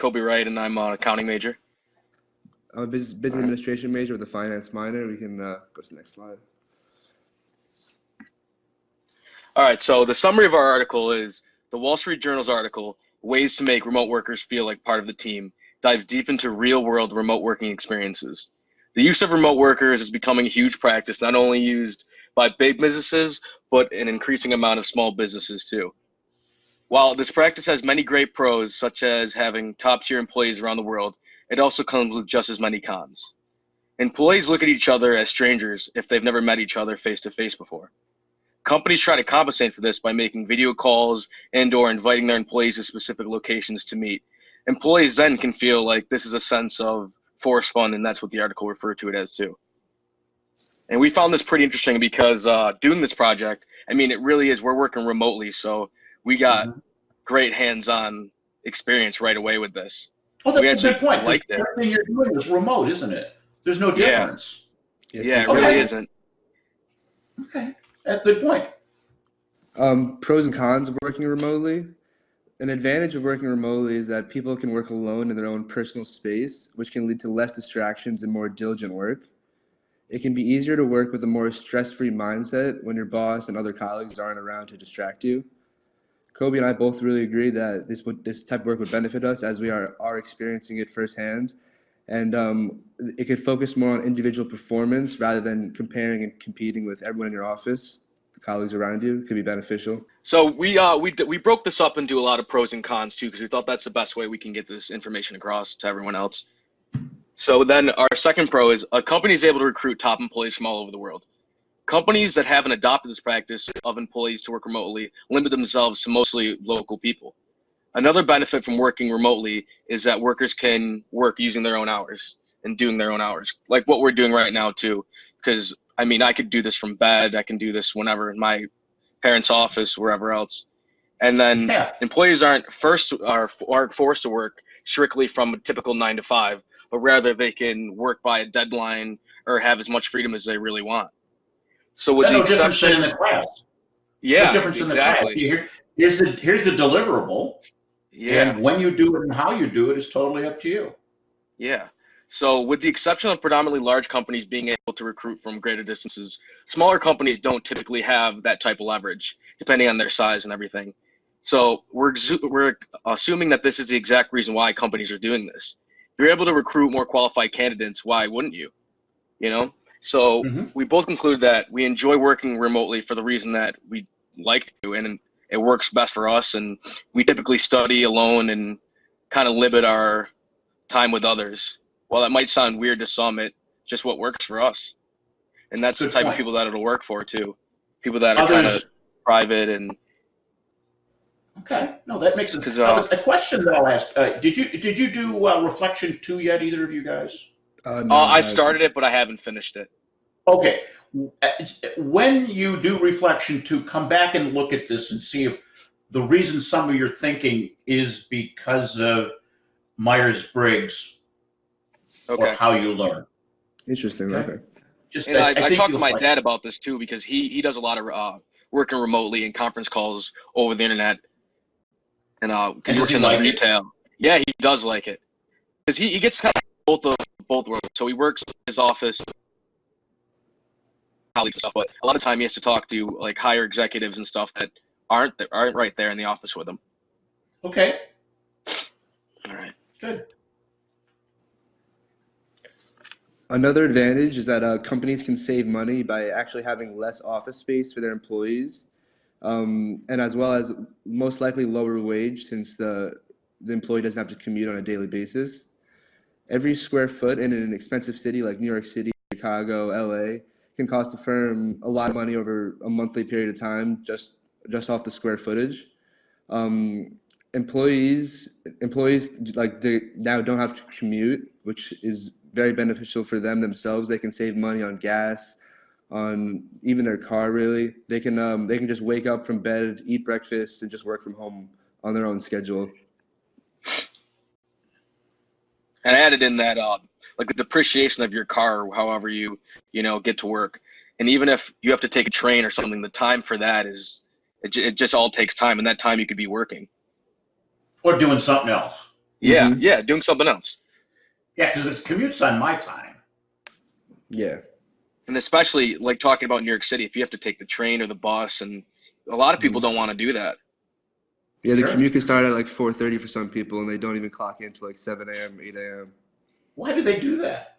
Kobe Wright, and I'm an accounting major. I'm a business All right. administration major with a finance minor. We can go to the next slide. All right, so the summary of our article is the Wall Street Journal's article, Ways to Make Remote Workers Feel Like Part of the Team, dives deep into real-world remote working experiences. The use of remote workers is becoming a huge practice, not only used by big businesses, but an increasing amount of small businesses too. While this practice has many great pros, such as having top-tier employees around the world, it also comes with just as many cons. Employees look at each other as strangers if they've never met each other face-to-face before. Companies try to compensate for this by making video calls and/or inviting their employees to specific locations to meet. Employees then can feel like this is a sense of forced fun, and that's what the article referred to it as too. And we found this pretty interesting because doing this project, I mean, it really is, we're working remotely, so we got Mhm. great hands-on experience right away with this. Well, We that's a actually good point, because liked it. everything you're doing is remote, isn't it? There's no Yeah, difference. yeah, it Okay. really isn't. Okay, that's a good point. Pros and cons of working remotely. An advantage of working remotely is that people can work alone in their own personal space, which can lead to less distractions and more diligent work. It can be easier to work with a more stress-free mindset when your boss and other colleagues aren't around to distract you. Kobe and I both really agree that this type of work would benefit us as we are experiencing it firsthand, and it could focus more on individual performance rather than comparing and competing with everyone in your office. The colleagues around you could be beneficial. So we broke this up into a lot of pros and cons too, because we thought that's the best way we can get this information across to everyone else. So then our second pro is a company is able to recruit top employees from all over the world. Companies that haven't adopted this practice of employees to work remotely limit themselves to mostly local people. Another benefit from working remotely is that workers can work using their own hours and doing their own hours, like what we're doing right now too. Because I mean, I could do this from bed, I can do this whenever in my parents' office, wherever else. And then Yeah. employees aren't forced to work strictly from a typical 9 to 5, but rather they can work by a deadline or have as much freedom as they really want. So with the No difference than in exception, the class. No yeah, difference in the class. exactly, Here's the deliverable, yeah, and when you do it and how you do it is totally up to you. yeah. So with the exception of predominantly large companies being able to recruit from greater distances, smaller companies don't typically have that type of leverage, depending on their size and everything. So we're assuming that this is the exact reason why companies are doing this. If you're able to recruit more qualified candidates, why wouldn't you? You know? So Hmm. we both conclude that we enjoy working remotely for the reason that we like to, and it works best for us. And we typically study alone and kind of limit our time with others. While that might sound weird to some, it just what works for us. And that's the Good type of point. people that it'll work for too. People that are kind of Others. private and Okay. No, that makes sense. because Now, a question that I'll ask: did you do reflection 2 yet? Either of you guys? No, I I haven't. started it, but I haven't finished it. Okay. When you do reflection 2, come back and look at this and see if the reason some of your thinking is because of Myers-Briggs or Okay. how you learn. Interesting. Okay. Okay. Just, And I I think talked to you'll my find. dad about this too because he does a lot of working remotely and conference calls over the internet, and because And he does works he in the like it? retail. Yeah, he does like it because he gets kind of both worlds. So he works in his office, colleagues and stuff, but a lot of time he has to talk to like higher executives and stuff that aren't right there in the office with him. Okay. All right. Good. Another advantage is that companies can save money by actually having less office space for their employees, and as well as most likely lower wage since the employee doesn't have to commute on a daily basis. Every square foot in an expensive city like New York City, Chicago, LA can cost a firm a lot of money over a monthly period of time just off the square footage. Um, employees like they now don't have to commute, which is very beneficial for them themselves. They can save money on gas, on even their car. Really, they can just wake up from bed, eat breakfast, and just work from home on their own schedule. And I added in that like the depreciation of your car, however you get to work, and even if you have to take a train or something, the time for that it just all takes time, and that time you could be working. Or doing something else. Yeah, Mhm. yeah, doing something else. Yeah, because it's commutes on my time. Yeah. And especially like talking about New York City, if you have to take the train or the bus, and a lot of people Mhm. don't want to do that. Yeah, the Sure. commute can start at like 4:30 for some people, and they don't even clock in till like 7 a.m., 8 a.m. Why do they do that?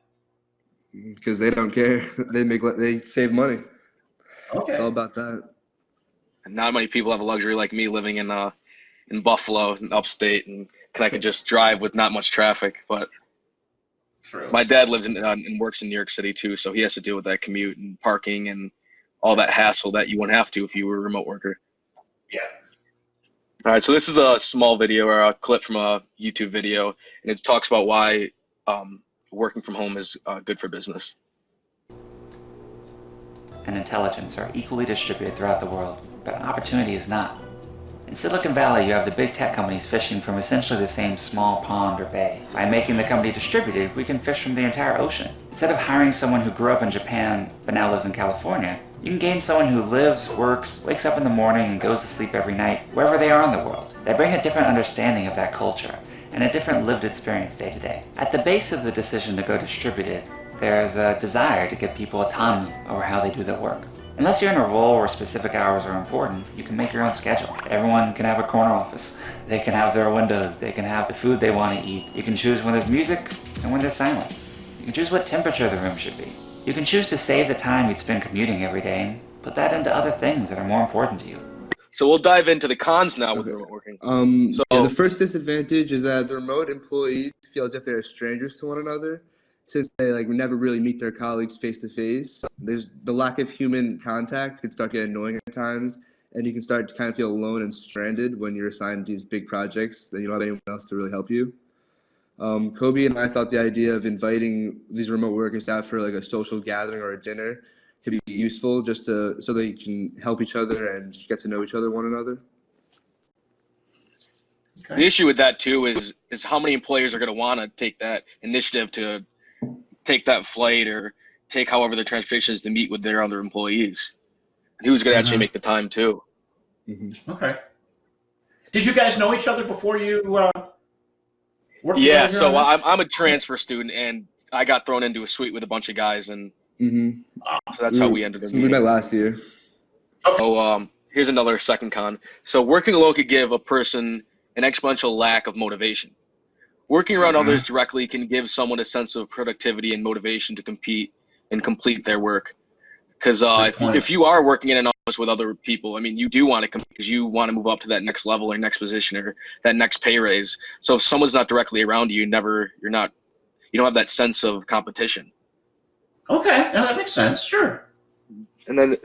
because they don't care. They save money. It's all Okay. about that. And not many people have a luxury like me living in Buffalo and upstate, and I could just drive with not much traffic. But True. my dad lives in and works in New York City too, so he has to deal with that commute and parking and all that hassle that you wouldn't have to if you were a remote worker. Yeah. All right, so this is a small video or a clip from a YouTube video, and it talks about why working from home is good for business. And intelligence are equally distributed throughout the world, but opportunity is not. In Silicon Valley, you have the big tech companies fishing from essentially the same small pond or bay. By making the company distributed, we can fish from the entire ocean. Instead of hiring someone who grew up in Japan but now lives in California, you can gain someone who lives, works, wakes up in the morning, and goes to sleep every night, wherever they are in the world. They bring a different understanding of that culture and a different lived experience day to day. At the base of the decision to go distributed, there's a desire to give people autonomy over how they do their work. Unless you're in a role where specific hours are important, you can make your own schedule. Everyone can have a corner office. They can have their windows. They can have the food they want to eat. You can choose when there's music and when there's silence. You can choose what temperature the room should be. You can choose to save the time you'd spend commuting every day and put that into other things that are more important to you. So we'll dive into the cons now with Okay. remote working. Yeah, the So first disadvantage is that the remote employees feel as if they're strangers to one another, since they like never really meet their colleagues face to face. There's the lack of human contact can start getting annoying at times, and you can start to kind of feel alone and stranded when you're assigned these big projects that you don't have anyone else to really help you. Kobe and I thought the idea of inviting these remote workers out for like a social gathering or a dinner could be useful just to so they can help each other and get to know each other one another. the Okay. issue with that too is how many employers are going to want to take that initiative to take that flight or take however their transportation is to meet with their other employees. And who's going to actually Mm-hmm. make the time too? Okay. Did you guys know each other before you worked Yeah, together here on so this? I'm a transfer student, and I got thrown into a suite with a bunch of guys, and Mm-hmm. so that's how we ended up We met meeting. last year. Okay. Oh, here's another second con. So working alone could give a person an exponential lack of motivation. Working around others Mm-hmm. directly can give someone a sense of productivity and motivation to compete and complete their work. Because Good if point. you are working in an office with other people, I mean, you do want to compete because you want to move up to that next level or next position or that next pay raise. So if someone's not directly around you, you don't have that sense of competition. Okay. Now that makes sense. Sure. And then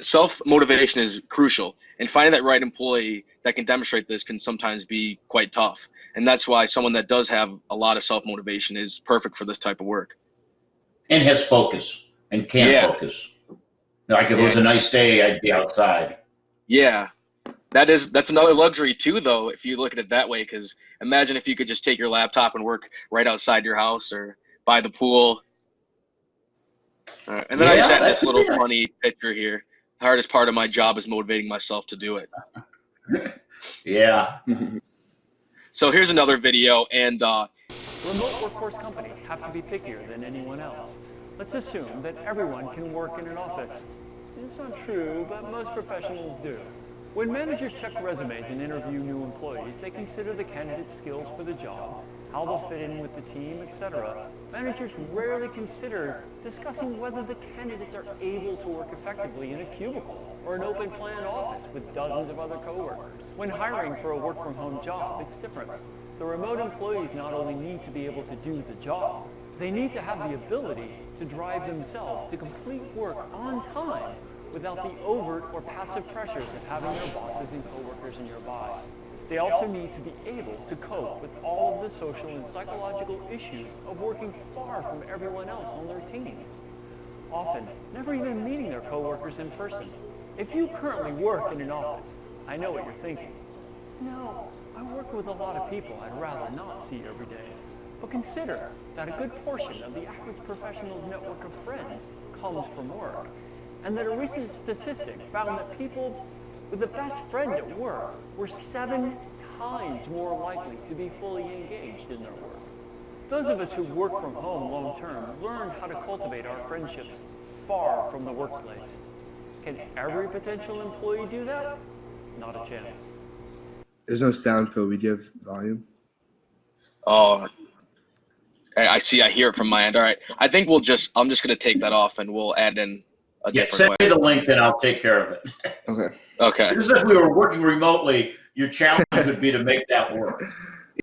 self motivation is crucial, and finding that right employee that can demonstrate this can sometimes be quite tough. And that's why someone that does have a lot of self motivation is perfect for this type of work. And has focus and can Yeah, focus. Like if it yeah, was a nice day, I'd be outside. yeah. That's another luxury too, though, if you look at it that way. Because imagine if you could just take your laptop and work right outside your house or by the pool. And then I just Yeah, added that this could little be funny picture here. The hardest part of my job is motivating myself to do it. it. Yeah. So here's another video, and Remote workforce companies have to be pickier than anyone else. Let's assume that everyone can work in an office. It's not true, but most professionals do. When managers check resumes and interview new employees, they consider the candidate's skills for the job, how they'll fit in with the team, etc. Managers rarely consider discussing whether the candidates are able to work effectively in a cubicle or an open plan office with dozens of other coworkers. When hiring for a work-from-home job, it's different. The remote employees not only need to be able to do the job, they need to have the ability to drive themselves to complete work on time without the overt or passive pressures of having their bosses and coworkers nearby. They also need to be able to cope with all of the social and psychological issues of working far from everyone else on their team. Often, never even meeting their coworkers in person. If you currently work in an office, I know what you're thinking. No, I work with a lot of people I'd rather not see every day. But consider that a good portion of the average professional's network of friends comes from work, and that a recent statistic found that people with the best friend at work were 7 times more likely to be fully engaged in their work. Those of us who work from home long term learn how to cultivate our friendships far from the workplace. Can every potential employee do that? Not a chance. There's no sound code. We give volume. Oh, I see. I hear it from my end. All right. I think I'm just going to take that off and we'll add in a Yeah, different send way. me the link and I'll take care of it. Okay. Okay. This is if we were working remotely, your challenge would be to make that work.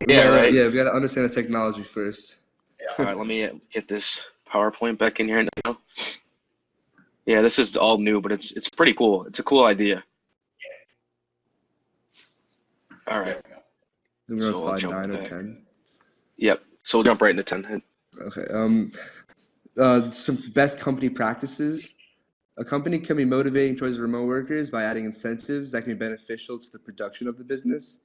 Yeah, right. Yeah, we got to understand the technology first. All right. Let me get this PowerPoint back in here now. Yeah, this is all new, but it's pretty cool. It's a cool idea. All right. Then we're on So we'll slide jump 9 or back. 10. Yep. So we'll jump right into 10. Okay. Some best company practices. A company can be motivating towards remote workers by adding incentives that can be beneficial to the production of the business.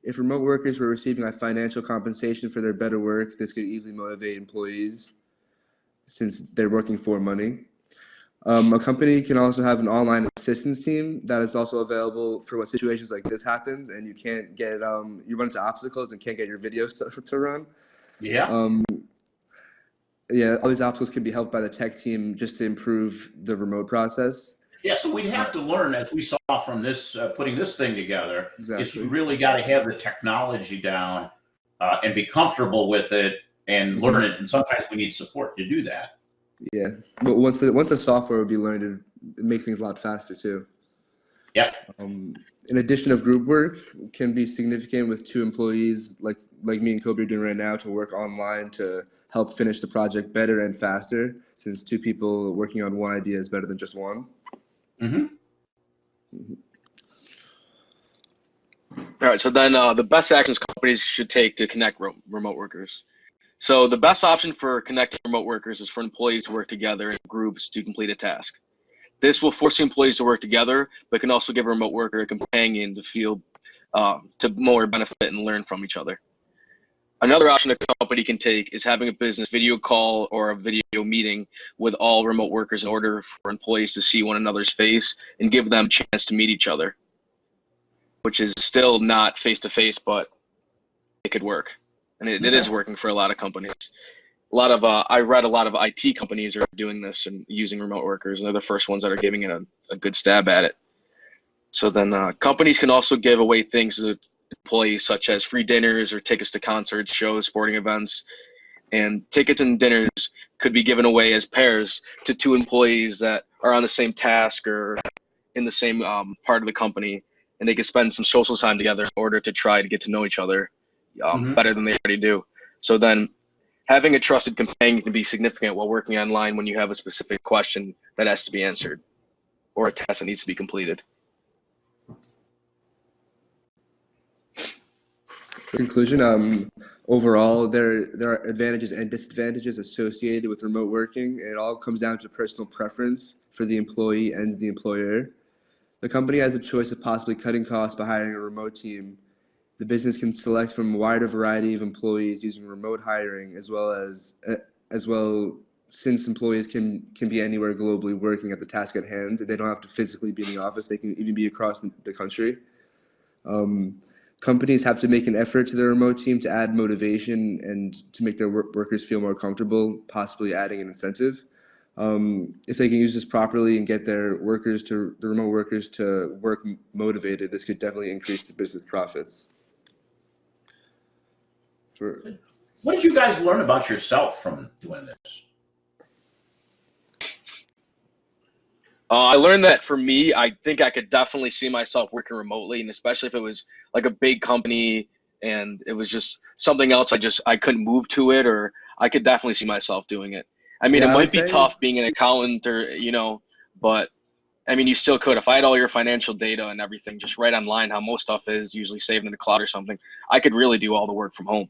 If remote workers were receiving a financial compensation for their better work, this could easily motivate employees since they're working for money. A company can also have an online assistance team that is also available for when situations like this happens and you can't get you run into obstacles and can't get your videos to run. Yeah. Yeah, all these obstacles can be helped by the tech team just to improve the remote process. Yeah, so we'd have to learn, as we saw from this, putting this thing together, is Exactly. you really got to have the technology down and be comfortable with it and learn it. And sometimes we need support to do that. Yeah, but once the software would be learned, it'd make things a lot faster too. Yep. In addition of group work can be significant with two employees like me and Kobe are doing right now to work online to help finish the project better and faster, since two people working on one idea is better than just one. All right. So then the best actions companies should take to connect remote workers. So the best option for connecting remote workers is for employees to work together in groups to complete a task. This will force the employees to work together, but can also give a remote worker a companion to feel to more benefit and learn from each other. Another option a company can take is having a business video call or a video meeting with all remote workers in order for employees to see one another's face and give them a chance to meet each other, which is still not face-to-face, but it could work. And it is working for a lot of companies. I read a lot of IT companies are doing this and using remote workers, and they're the first ones that are giving it a good stab at it. So then companies can also give away things to employees, such as free dinners or tickets to concerts, shows, sporting events. And tickets and dinners could be given away as pairs to two employees that are on the same task or in the same part of the company, and they could spend some social time together in order to try to get to know each other better than they already do. So then having a trusted companion can be significant while working online when you have a specific question that has to be answered or a task that needs to be completed. Conclusion, overall, there are advantages and disadvantages associated with remote working, and it all comes down to personal preference for the employee and the employer. The company has a choice of possibly cutting costs by hiring a remote team. The business can select from a wider variety of employees using remote hiring, as well since employees can be anywhere globally working at the task at hand. They don't have to physically be in the office. They can even be across the country. Companies have to make an effort to their remote team to add motivation and to make their workers feel more comfortable, possibly adding an incentive. If they can use this properly and get the remote workers to work motivated, this could definitely increase the business profits. What did you guys learn about yourself from doing this? I learned that for me, I think I could definitely see myself working remotely, and especially if it was like a big company and it was just something else I couldn't move to it, or I could definitely see myself doing it. I mean, Yeah, it I would might be say- tough being an accountant or, but I mean, you still could. If I had all your financial data and everything just right online, how most stuff is usually saved in the cloud or something, I could really do all the work from home.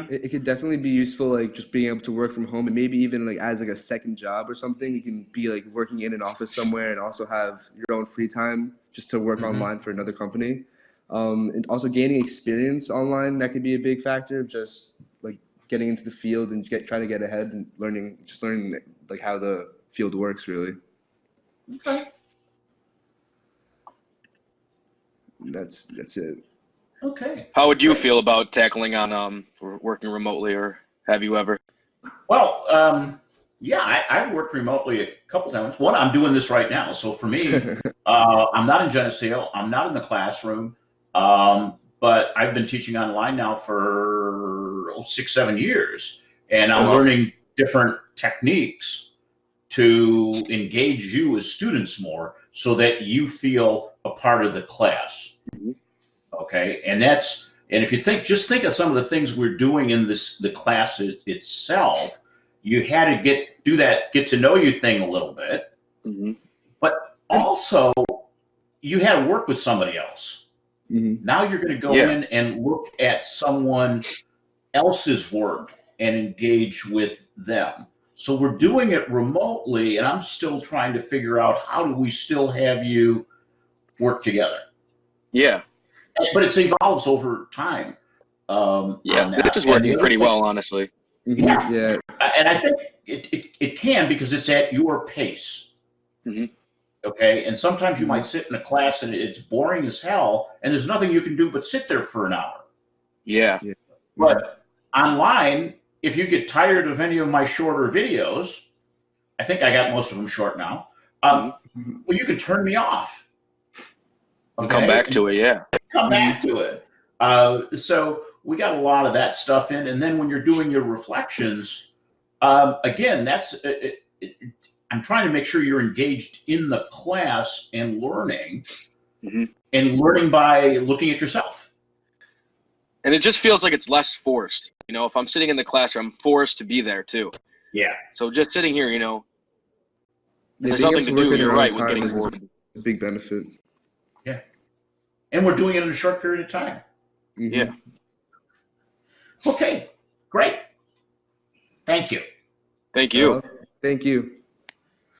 It could definitely be useful, like just being able to work from home, and maybe even like as like a second job or something. You can be like working in an office somewhere and also have your own free time just to work online for another company. And also gaining experience online, that could be a big factor of just like getting into the field and trying to get ahead and learning like how the field works really. Okay. That's it. Okay. How would you Great. feel about tackling on working remotely, or have you ever? Well, yeah, I've worked remotely a couple times. One, I'm doing this right now. So for me, I'm not in Geneseo. I'm not in the classroom. But I've been teaching online now for 6, 7 years, and Oh I'm well. learning different techniques to engage you as students more so that you feel a part of the class. Mhm. Okay, and if you just think of some of the things we're doing in the class itself. You had to do that get to know you thing a little bit, Mhm. but also you had to work with somebody else. Hmm. Now you're going to go Yeah. in and look at someone else's work and engage with them. So we're doing it remotely, and I'm still trying to figure out how do we still have you work together. Yeah. But it evolves over time Yeah. on This that. is And the working other pretty thing, well, honestly. yeah, Yeah. and I think it can because it's at your pace. Mhm. Okay, and sometimes you might Hmm. sit in a class and it's boring as hell, and there's nothing you can do but sit there for an hour. Yeah. Yeah. Hmm. But online, if you get tired of any of my shorter videos, I think I got most of them short now. Mhm. Well, you can turn me off, And come okay, back and to it. Yeah. come Hmm. back to it. So we got a lot of that stuff in, and then when you're doing your reflections, again, I'm trying to make sure you're engaged in the class Mhm. and learning by looking at yourself. And it just feels like it's less forced. If I'm sitting in the classroom, I'm forced to be there too. Yeah. So just sitting here, if Yeah, there's being able nothing to to work do, on you're your own right with time getting is bored. a big benefit. Yeah. And we're doing it in a short period of time. Yeah. Hmm. Okay, great. Thank you. Thank you. Thank you.